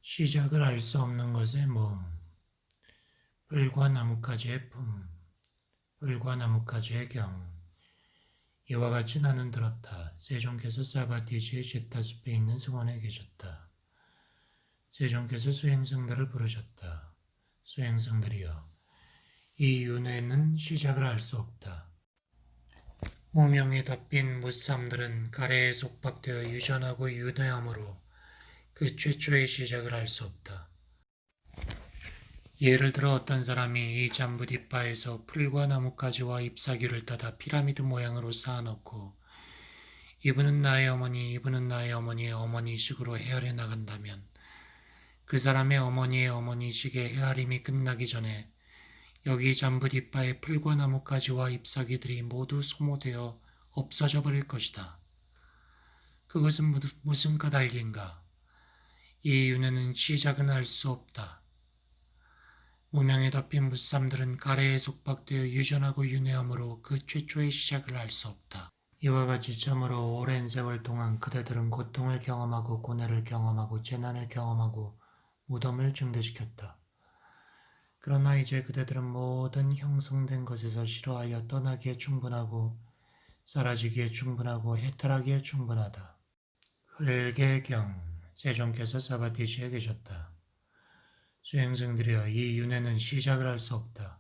시작을 알 수 없는 것의 몸, 풀과 나뭇가지의 품, 풀과 나뭇가지의 경. 이와 같이 나는 들었다. 세종께서 사바티지의 제타숲에 있는 승원에 계셨다. 세종께서 수행승들을 부르셨다. 수행승들이여, 이 윤회는 시작을 알 수 없다. 무명에 덮인 무삼들은 가래에 속박되어 유전하고 윤회함으로 그 최초의 시작을 알 수 없다. 예를 들어 어떤 사람이 이 잠부뒷바에서 풀과 나뭇가지와 잎사귀를 따다 피라미드 모양으로 쌓아놓고 이분은 나의 어머니, 이분은 나의 어머니의 어머니식으로 헤아려 나간다면 그 사람의 어머니의 어머니식의 헤아림이 끝나기 전에 여기 잠부뒷바의 풀과 나뭇가지와 잎사귀들이 모두 소모되어 없어져 버릴 것이다. 그것은 무슨 까닭인가? 이 윤회는 시작은 알 수 없다. 무명에 덮인 무쌈들은 가래에 속박되어 유전하고 윤회함으로 그 최초의 시작을 알 수 없다. 이와 같이 참으로 오랜 세월 동안 그대들은 고통을 경험하고 고뇌를 경험하고 재난을 경험하고 무덤을 증대시켰다. 그러나 이제 그대들은 모든 형성된 것에서 싫어하여 떠나기에 충분하고 사라지기에 충분하고 해탈하기에 충분하다. 흙의 경, 세종께서 사바티지에 계셨다. 수행승들이여, 이 윤회는 시작을 할 수 없다.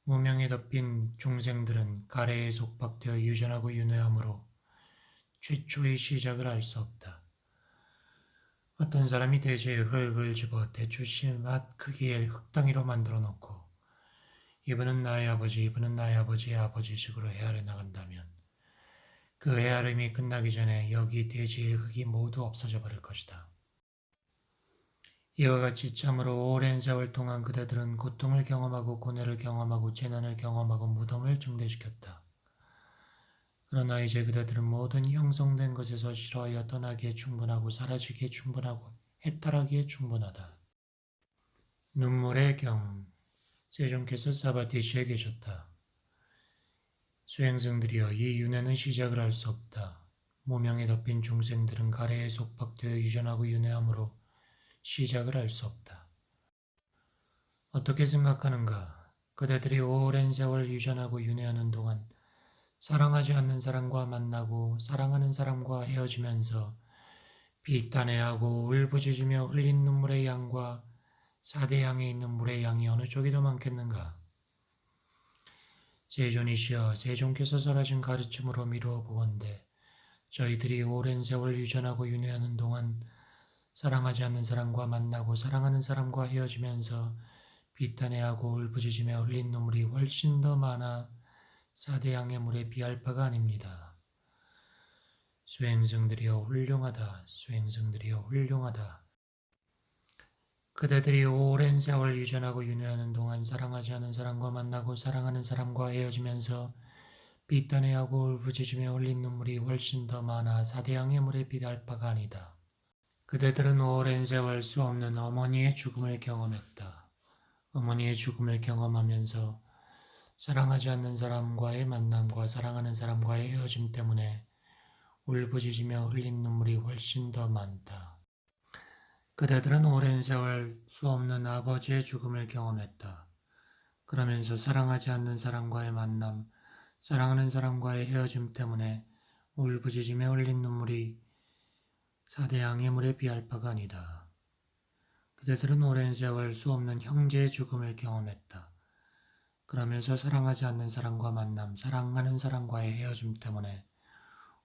무명에 덮인 중생들은 가래에 속박되어 유전하고 윤회함으로 최초의 시작을 알 수 없다. 어떤 사람이 대지에 흙을 집어 대추 씨맛 크기의 흙덩이로 만들어 놓고 이분은 나의 아버지, 이분은 나의 아버지의 아버지식으로 헤아려 나간다면 그 헤아림이 끝나기 전에 여기 대지의 흙이 모두 없어져 버릴 것이다. 이와 같이 참으로 오랜 세월 동안 그대들은 고통을 경험하고 고뇌를 경험하고 재난을 경험하고 무덤을 증대시켰다. 그러나 이제 그대들은 모든 형성된 것에서 싫어하여 떠나기에 충분하고 사라지기에 충분하고 해탈하기에 충분하다. 눈물의 경, 세종께서 사바티시에 계셨다. 수행승들이여, 이 윤회는 시작을 할 수 없다. 무명에 덮인 중생들은 가래에 속박되어 유전하고 윤회함으로 시작을 할 수 없다. 어떻게 생각하는가? 그대들이 오랜 세월 유전하고 윤회하는 동안 사랑하지 않는 사람과 만나고 사랑하는 사람과 헤어지면서 비탄해하고 울부짖으며 흘린 눈물의 양과 사대 양에 있는 물의 양이 어느 쪽이 더 많겠는가? 세존이시여, 세종께서 설하신 가르침으로 미루어 보건대 저희들이 오랜 세월 유전하고 윤회하는 동안 사랑하지 않는 사람과 만나고 사랑하는 사람과 헤어지면서 비탄해하고 울부짖으며 흘린 눈물이 훨씬 더 많아 사대 양의 물에 비할 바가 아닙니다. 수행승들이여 훌륭하다. 수행승들이여 훌륭하다. 그대들이 오랜 세월 유전하고 윤회하는 동안 사랑하지 않은 사람과 만나고 사랑하는 사람과 헤어지면서 비탄해하고 울부짖으며 흘린 눈물이 훨씬 더 많아 사대 양의 물에 비할 바가 아니다. 그대들은 오랜 세월 수 없는 어머니의 죽음을 경험했다. 어머니의 죽음을 경험하면서 사랑하지 않는 사람과의 만남과 사랑하는 사람과의 헤어짐 때문에 울부짖으며 흘린 눈물이 훨씬 더 많다. 그대들은 오랜 세월 수 없는 아버지의 죽음을 경험했다. 그러면서 사랑하지 않는 사람과의 만남, 사랑하는 사람과의 헤어짐 때문에 울부짖으며 흘린 눈물이 사대 양의 물에 비할 바가 아니다. 그대들은 오랜 세월 수 없는 형제의 죽음을 경험했다. 그러면서 사랑하지 않는 사람과 만남, 사랑하는 사람과의 헤어짐 때문에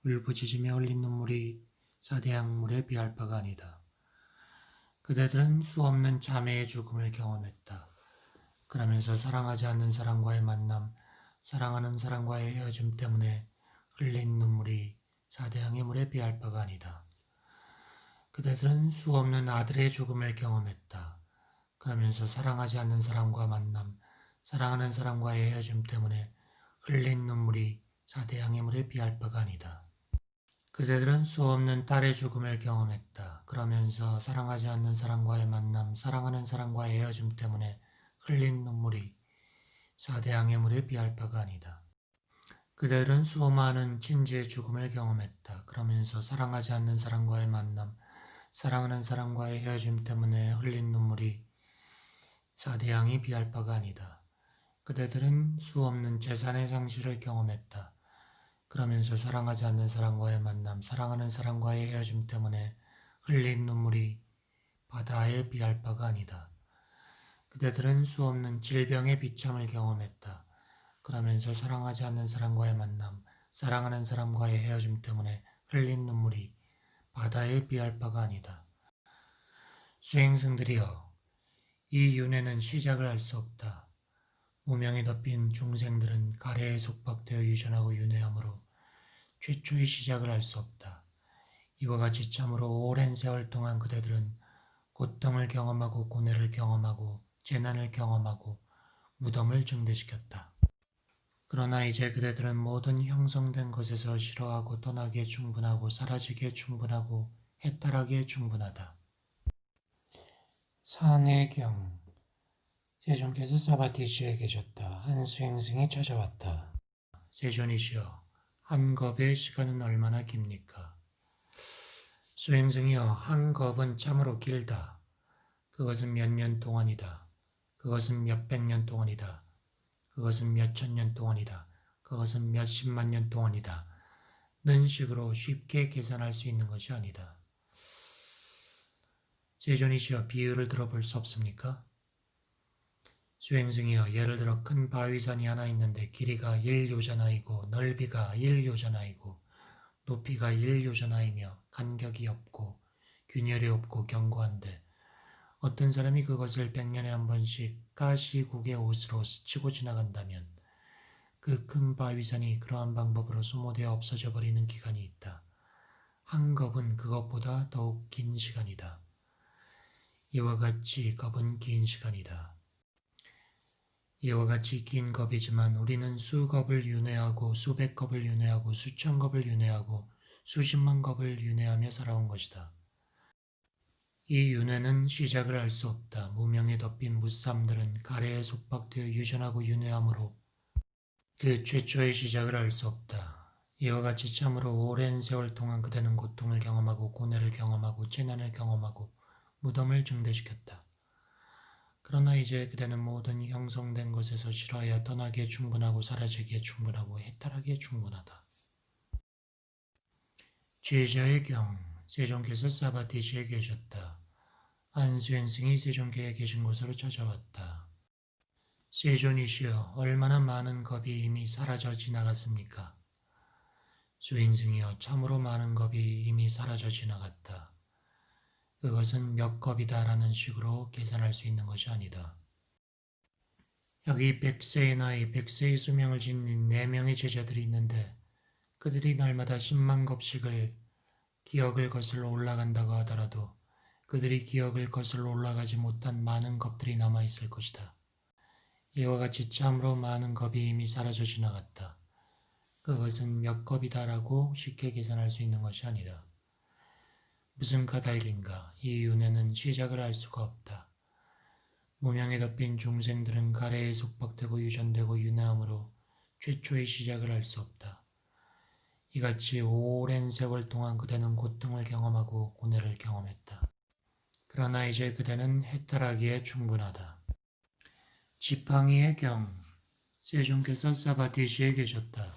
울부짖으며 흘린 눈물이 사대 양 물에 비할 바가 아니다. 그대들은 수 없는 자매의 죽음을 경험했다. 그러면서 사랑하지 않는 사람과의 만남, 사랑하는 사람과의 헤어짐 때문에 흘린 눈물이 사대 양의 물에 비할 바가 아니다. 그대들은 수 없는 아들의 죽음을 경험했다. 그러면서 사랑하지 않는 사람과 만남, 사랑하는 사람과의 헤어짐 때문에 흘린 눈물이 사대 양의 물에 비할 바가 아니다. 그대들은 수 없는 딸의 죽음을 경험했다. 그러면서 사랑하지 않는 사람과의 만남, 사랑하는 사람과의 헤어짐 때문에 흘린 눈물이 사대 양의 물에 비할 바가 아니다. 그대들은 수많은 친지의 죽음을 경험했다. 그러면서 사랑하지 않는 사람과의 만남, 사랑하는 사람과의 헤어짐 때문에 흘린 눈물이 사대양이 비할 바가 아니다. 그대들은 수없는 재산의 상실을 경험했다. 그러면서 사랑하지 않는 사람과의 만남, 사랑하는 사람과의 헤어짐 때문에 흘린 눈물이 바다에 비할 바가 아니다. 그대들은 수없는 질병의 비참을 경험했다. 그러면서 사랑하지 않는 사람과의 만남, 사랑하는 사람과의 헤어짐 때문에 흘린 눈물이 바다에 비할 바가 아니다. 수행승들이여, 이 윤회는 시작을 할 수 없다. 무명에 덮인 중생들은 가래에 속박되어 유전하고 윤회하므로 최초의 시작을 할 수 없다. 이와 같이 참으로 오랜 세월 동안 그대들은 고통을 경험하고 고뇌를 경험하고 재난을 경험하고 무덤을 증대시켰다. 그러나 이제 그대들은 모든 형성된 것에서 싫어하고 떠나기에 충분하고 사라지기에 충분하고 해탈하기에 충분하다. 산해경 세존께서 사바티시에 계셨다. 한 수행승이 찾아왔다. 세존이시여, 한 겁의 시간은 얼마나 깁니까? 수행승이여, 한 겁은 참으로 길다. 그것은 몇 년 동안이다. 그것은 몇백 년 동안이다. 그것은 몇천 년 동안이다. 그것은 몇십만 년 동안이다. 는 식으로 쉽게 계산할 수 있는 것이 아니다. 세존이시여, 비유를 들어볼 수 없습니까? 수행승이여, 예를 들어 큰 바위산이 하나 있는데 길이가 1요자나이고 넓이가 1요자나이고 높이가 1요자나이며 간격이 없고 균열이 없고 견고한데 어떤 사람이 그것을 100년에 한 번씩 가시국의 옷으로 스치고 지나간다면 그 큰 바위산이 그러한 방법으로 소모되어 없어져 버리는 기간이 있다. 한 겁은 그것보다 더욱 긴 시간이다. 이와 같이 겁은 긴 시간이다. 이와 같이 긴 겁이지만 우리는 수겁을 윤회하고 수백 겁을 윤회하고 수천 겁을 윤회하고 수십만 겁을 윤회하며 살아온 것이다. 이 윤회는 시작을 할 수 없다. 무명에 덮인 무쌈들은 가래에 속박되어 유전하고 윤회하므로 그 최초의 시작을 알 수 없다. 이와 같이 참으로 오랜 세월 동안 그대는 고통을 경험하고 고뇌를 경험하고 재난을 경험하고 무덤을 증대시켰다. 그러나 이제 그대는 모든 형성된 것에서 싫어하여 떠나기에 충분하고 사라지기에 충분하고 해탈하기에 충분하다. 제자의 경, 세존께서 사바티시에 계셨다. 안수행승이 세존께에 계신 곳으로 찾아왔다. 세존이시여, 얼마나 많은 겁이 이미 사라져 지나갔습니까? 수행승이여, 참으로 많은 겁이 이미 사라져 지나갔다. 그것은 몇 겁이다라는 식으로 계산할 수 있는 것이 아니다. 여기 100세의 나이, 100세의 수명을 지닌 4명의 제자들이 있는데 그들이 날마다 10만 겁씩을 기억을 거슬러 올라간다고 하더라도 그들이 기억을 거슬러 올라가지 못한 많은 겁들이 남아있을 것이다. 이와 같이 참으로 많은 겁이 이미 사라져 지나갔다. 그것은 몇 겁이다라고 쉽게 계산할 수 있는 것이 아니다. 무슨 까닭인가? 이 윤회는 시작을 할 수가 없다. 무명에 덮인 중생들은 가래에 속박되고 유전되고 윤회함으로 최초의 시작을 할 수 없다. 이같이 오랜 세월 동안 그대는 고통을 경험하고 고뇌를 경험했다. 그러나 이제 그대는 해탈하기에 충분하다. 지팡이의 경, 세존께서 사바티시에 계셨다.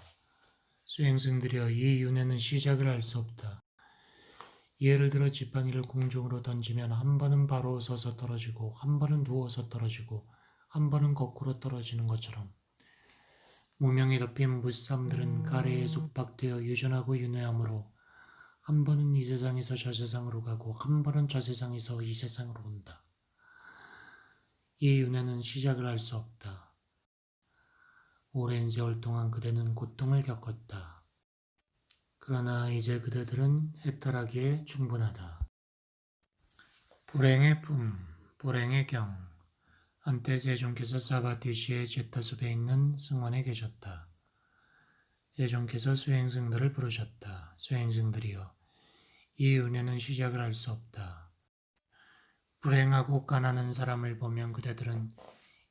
수행승들이여, 이 윤회는 시작을 할 수 없다. 예를 들어 지팡이를 공중으로 던지면 한 번은 바로 서서 떨어지고 한 번은 누워서 떨어지고 한 번은 거꾸로 떨어지는 것처럼 무명에 덮인 무쌈들은 가래에 속박되어 유전하고 윤회하므로 한 번은 이 세상에서 저 세상으로 가고 한 번은 저 세상에서 이 세상으로 온다. 이 윤회는 시작을 할 수 없다. 오랜 세월 동안 그대는 고통을 겪었다. 그러나 이제 그대들은 해탈하기에 충분하다. 불행의 품, 불행의 경. 한때 세존께서 사바티시의 제타숲에 있는 승원에 계셨다. 세존께서 수행승들을 부르셨다. 수행승들이여, 이 은혜는 시작을 할 수 없다. 불행하고 가난한 사람을 보면 그대들은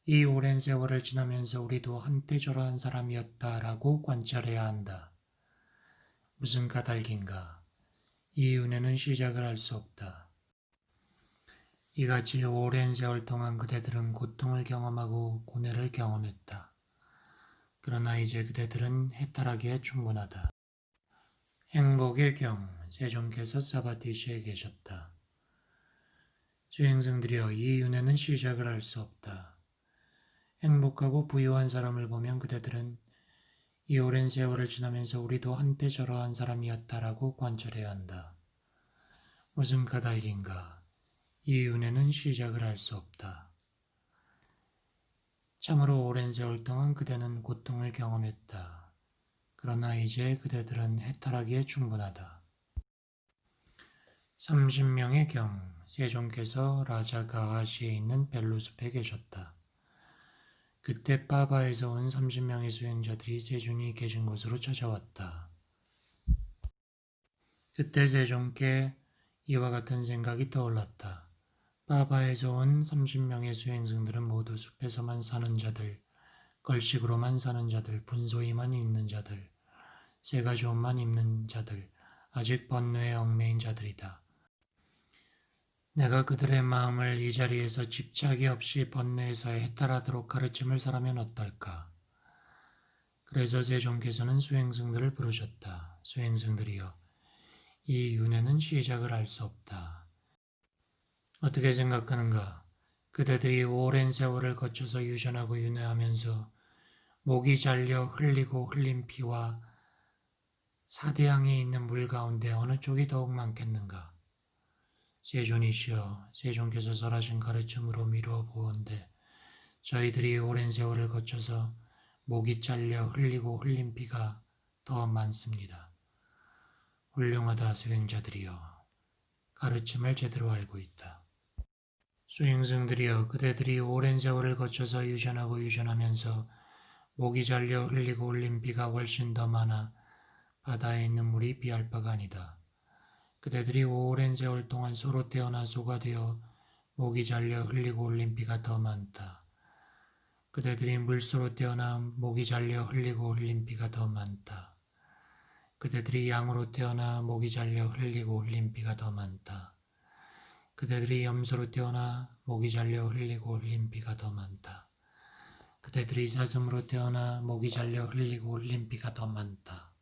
이 오랜 세월을 지나면서 우리도 한때 저러한 사람이었다라고 관찰해야 한다. 무슨 까닭인가? 이 은혜는 시작을 할 수 없다. 이같이 오랜 세월 동안 그대들은 고통을 경험하고 고뇌를 경험했다. 그러나 이제 그대들은 해탈하기에 충분하다. 행복의 경, 세종께서 사바티시에 계셨다. 수행승들이여, 이 윤회는 시작을 할 수 없다. 행복하고 부유한 사람을 보면 그대들은 이 오랜 세월을 지나면서 우리도 한때 저러한 사람이었다라고 관찰해야 한다. 무슨 까닭인가? 이 윤회는 시작을 할 수 없다. 참으로 오랜 세월 동안 그대는 고통을 경험했다. 그러나 이제 그대들은 해탈하기에 충분하다. 30명의 경, 세종께서 라자 가하시에 있는 벨루숲에 계셨다. 그때 빠바에서 온 30명의 수행자들이 세종이 계신 곳으로 찾아왔다. 그때 세종께 이와 같은 생각이 떠올랐다. 빠바에서 온 30명의 수행승들은 모두 숲에서만 사는 자들, 걸식으로만 사는 자들, 분소이만 있는 자들, 세 가지 옷만 입는 자들, 아직 번뇌에 얽매인 자들이다. 내가 그들의 마음을 이 자리에서 집착이 없이 번뇌에서 해탈하도록 가르침을 설하면 어떨까? 그래서 세종께서는 수행승들을 부르셨다. 수행승들이여, 이 윤회는 시작을 할 수 없다. 어떻게 생각하는가? 그대들이 오랜 세월을 거쳐서 유전하고 윤회하면서 목이 잘려 흘리고 흘린 피와 사대양에 있는 물 가운데 어느 쪽이 더욱 많겠는가? 세존이시여, 세종께서 설하신 가르침으로 미루어 보온데 저희들이 오랜 세월을 거쳐서 목이 잘려 흘리고 흘린 피가 더 많습니다. 훌륭하다 수행자들이여, 가르침을 제대로 알고 있다. 수행승들이여, 그대들이 오랜 세월을 거쳐서 유전하고 유전하면서 목이 잘려 흘리고 흘린 피가 훨씬 더 많아 바다에 있는 물이 비할 바가 아니다. 그대들이 오랜 세월 동안 소로 태어나 소가 되어 목이 잘려 흘리고 흘린 피가 더 많다. 그대들이 물소로 태어나 목이 잘려 흘리고 흘린 피가 더 많다. 그대들이 양으로 태어나 목이 잘려 흘리고 흘린 피가 더 많다. 그대들이 염소로 태어나 목이 잘려 흘리고 흘린 피가 더 많다. 그대들이 사슴으로 태어나 목이 잘려 흘리고 흘린 피가 더 많다.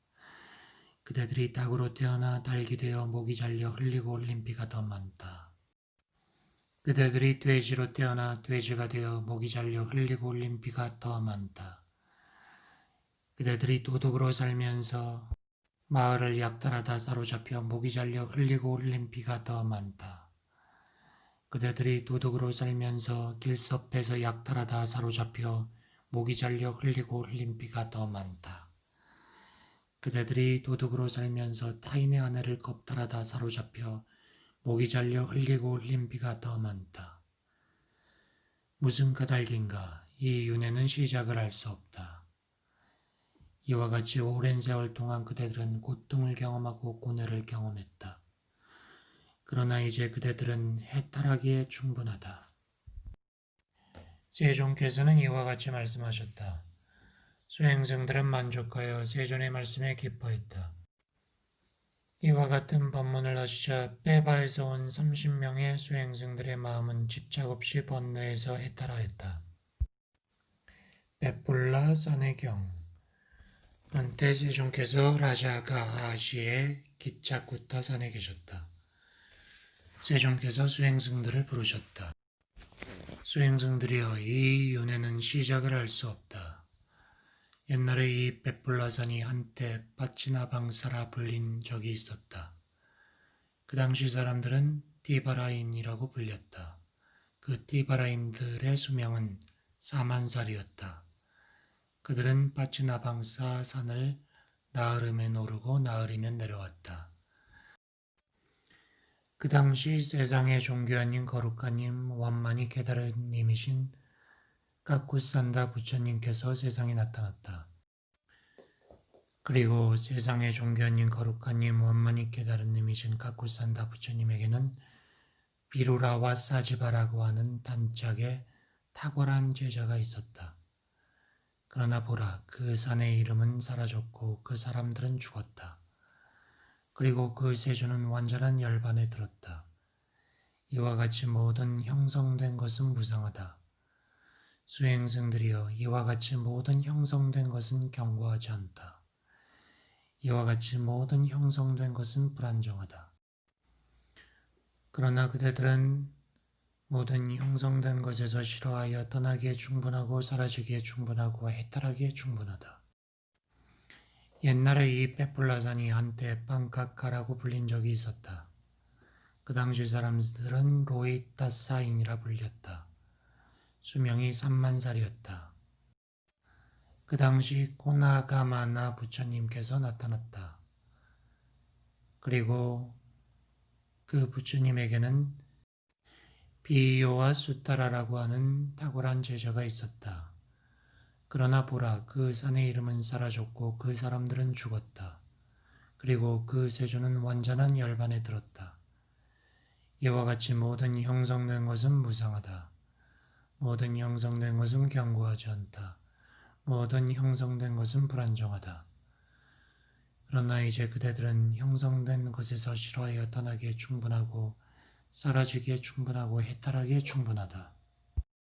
그대들이 닭으로 태어나 닭이 되어 목이 잘려 흘리고 흘린 피가 더 많다. 그대들이 돼지로 태어나 돼지가 되어 목이 잘려 흘리고 흘린 피가 더 많다. 그대들이 도둑으로 살면서 마을을 약탈하다 사로잡혀 목이 잘려 흘리고 흘린 피가 더 많다. 그대들이 도둑으로 살면서 길섭에서 약탈하다 사로잡혀 목이 잘려 흘리고 흘린 피가 더 많다. 그대들이 도둑으로 살면서 타인의 아내를 겁탈하다 사로잡혀 목이 잘려 흘리고 흘린 피가 더 많다. 무슨 까닭인가? 이 윤회는 시작을 할 수 없다. 이와 같이 오랜 세월 동안 그대들은 고통을 경험하고 고뇌를 경험했다. 그러나 이제 그대들은 해탈하기에 충분하다. 세종께서는 이와 같이 말씀하셨다. 수행승들은 만족하여 세존의 말씀에 기뻐했다. 이와 같은 법문을 하시자 빼바에서 온 30명의 수행승들의 마음은 집착 없이 번뇌에서 해탈하였다. 베뿔라 산해경. 한때 세종께서 라자가하시의 기차쿠타 산에 계셨다. 세종께서 수행승들을 부르셨다. 수행승들이여, 이 윤회는 시작을 할 수 없다. 옛날에 이 베뿔라산이 한때 파치나방사라 불린 적이 있었다. 그 당시 사람들은 띠바라인이라고 불렸다. 그 띠바라인들의 수명은 4만 살이었다. 그들은 파치나방사 산을 나흘이면 오르고 나흘이면 내려왔다. 그 당시 세상의 종교하님 거룩하님 원만히 깨달은 님이신 까쿠산다 부처님께서 세상에 나타났다. 그리고 세상의 종교하님 거룩하님 원만히 깨달은 님이신 까쿠산다 부처님에게는 비루라와 사지바라고 하는 단짝의 탁월한 제자가 있었다. 그러나 보라, 그 산의 이름은 사라졌고 그 사람들은 죽었다. 그리고 그 세조는 완전한 열반에 들었다. 이와 같이 모든 형성된 것은 무상하다. 수행승들이여 이와 같이 모든 형성된 것은 견고하지 않다. 이와 같이 모든 형성된 것은 불안정하다. 그러나 그대들은 모든 형성된 것에서 싫어하여 떠나기에 충분하고 사라지기에 충분하고 해탈하기에 충분하다. 옛날에 이 페플라산이 한때 빵카카라고 불린 적이 있었다. 그 당시 사람들은 로이타사인이라 불렸다. 수명이 3만 살이었다. 그 당시 코나가마나 부처님께서 나타났다. 그리고 그 부처님에게는 비요와 수타라라고 하는 탁월한 제자가 있었다. 그러나 보라, 그 산의 이름은 사라졌고 그 사람들은 죽었다. 그리고 그 세조는 완전한 열반에 들었다. 이와 같이 모든 형성된 것은 무상하다. 모든 형성된 것은 견고하지 않다. 모든 형성된 것은 불안정하다. 그러나 이제 그대들은 형성된 것에서 싫어하여 떠나기에 충분하고 사라지기에 충분하고 해탈하기에 충분하다.